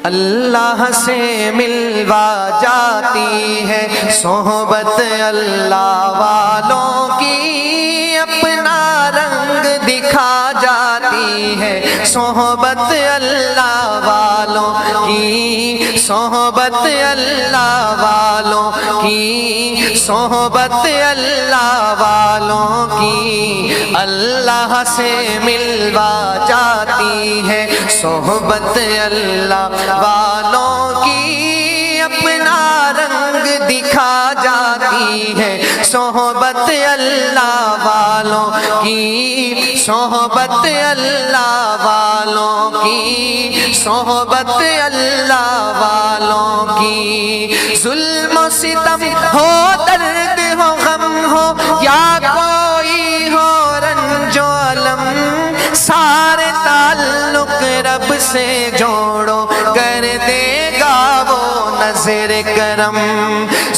اللہ سے ملوا جاتی ہے، صحبت اللہ والوں کی اپنا رنگ دکھا جاتی ہے، صحبت اللہ والوں کی، صحبت اللہ والوں کی، صحبت اللہ والوں کی اللہ سے ملوا جاتی ہے، صحبت اللہ والوں کی اپنا رنگ دکھا جاتی ہے، صحبت اللہ والوں کی، صحبت اللہ والوں کی، صحبت اللہ والوں کی۔ ظلم و ستم ہو، درد ہو، غم ہو، یا کوئی ہو رنج و الم، سارے تعلق رب سے جوڑو، کر دے گا وہ نظر کرم۔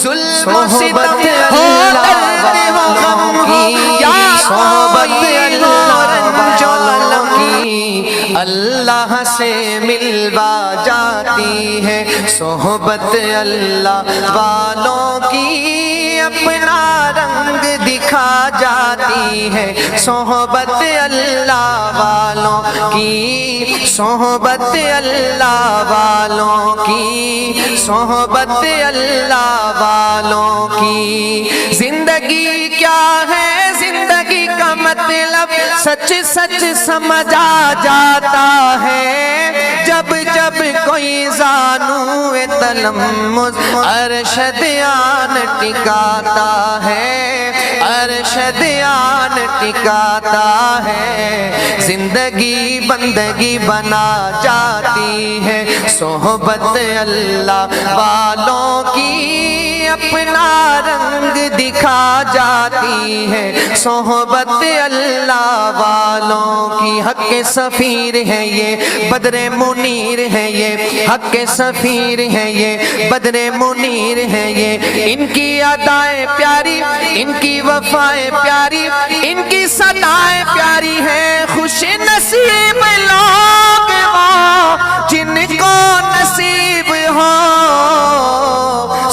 ظلم و ستم ہو، درد ہو، غم ہو، یا کوئی ہو رنج و الم کی اللہ سے ملوا جاتی ہے، صحبت اللہ والوں کی اپنا رنگ دکھا جاتی ہے، صحبت اللہ والوں کی، صحبت اللہ والوں کی، صحبت اللہ والوں کی۔ زندگی کیا ہے، زندگی کا مطلب سچ سچ سمجھا جاتا ہے، جب جب کوئی زانو تلمذ ارشد آن ٹکاتا ہے، ارشد آن ٹکاتا ہے، زندگی بندگی بنا جاتی ہے، صحبت اللہ والوں کی اپنا رنگ دکھا جاتی ہے، صحبت اللہ والوں کی۔ حق کے سفیر ہے یہ، بدر منیر ہے یہ، حق کے سفیر ہے یہ، بدر منیر ہے یہ، ان کی ادائیں پیاری، ان کی وفائیں پیاری، ان کی صدائیں پیاری ہیں، خوش نصیب لوگ وہ جن کو نصیب ہو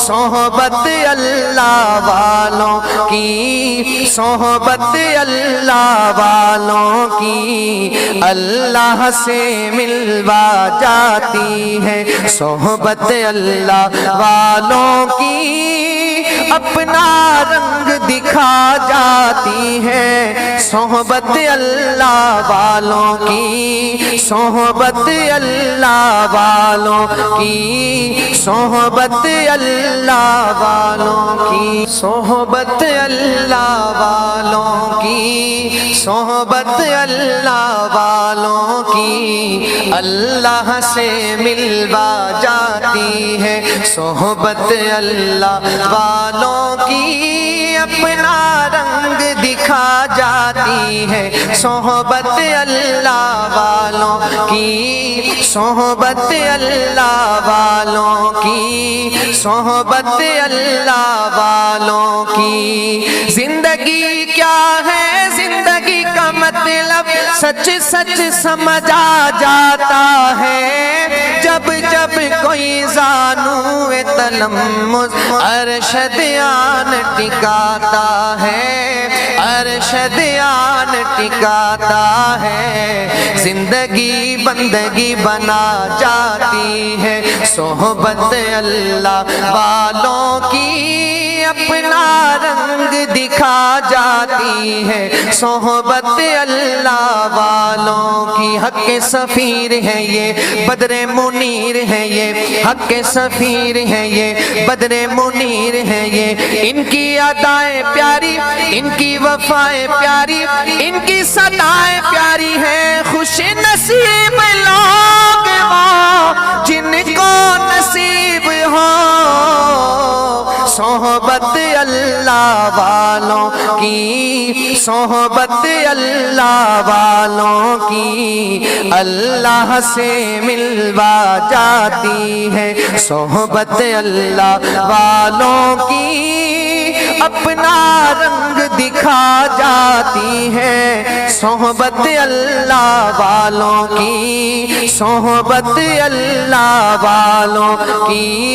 صحبت اللہ والوں کی، صحبت اللہ والوں کی اللہ سے ملوا جاتی ہے، صحبت اللہ والوں کی اپنا رنگ دکھا جاتی ہے، صحبت اللہ والوں کی، صحبت اللہ والوں کی، صحبت اللہ والوں کی، صحبت اللہ والوں کی، صحبت اللہ والوں کی اللہ سے ملوا جاتی ہے، صحبت اللہ والوں کی اپنا رنگ دکھا جاتی ہے، صحبت اللہ والوں کی، صحبت اللہ والوں کی، صحبت اللہ والوں کی۔ زندگی کیا ہے، زندگی کا مطلب سچ سچ سمجھا جاتا ہے، جب جب کوئی زانو تلمذ ارشد آن ٹکاتا ہے، ارشد آن ٹکاتا ہے، زندگی بندگی بنا جاتی ہے، صحبت اللہ والوں کی اپنا رنگ دکھا جاتی ہے، صحبت اللہ والوں کی۔ حق کے سفیر ہے یہ، بدر منیر ہے یہ، حق کے سفیر ہے یہ، بدر منیر ہے یہ، ان کی ادائیں پیاری، ان کی وفائیں پیاری، ان کی صدائیں پیاری ہیں، خوش نصیب لوگ وہ جن کو نصیب ہو صحبت اللہ والوں کی، صحبت اللہ والوں کی اللہ سے ملوا جاتی ہے، صحبت اللہ والوں کی اپنا رنگ دکھا جاتی ہے صحبت اللہ والوں کی، صحبت اللہ والوں کی۔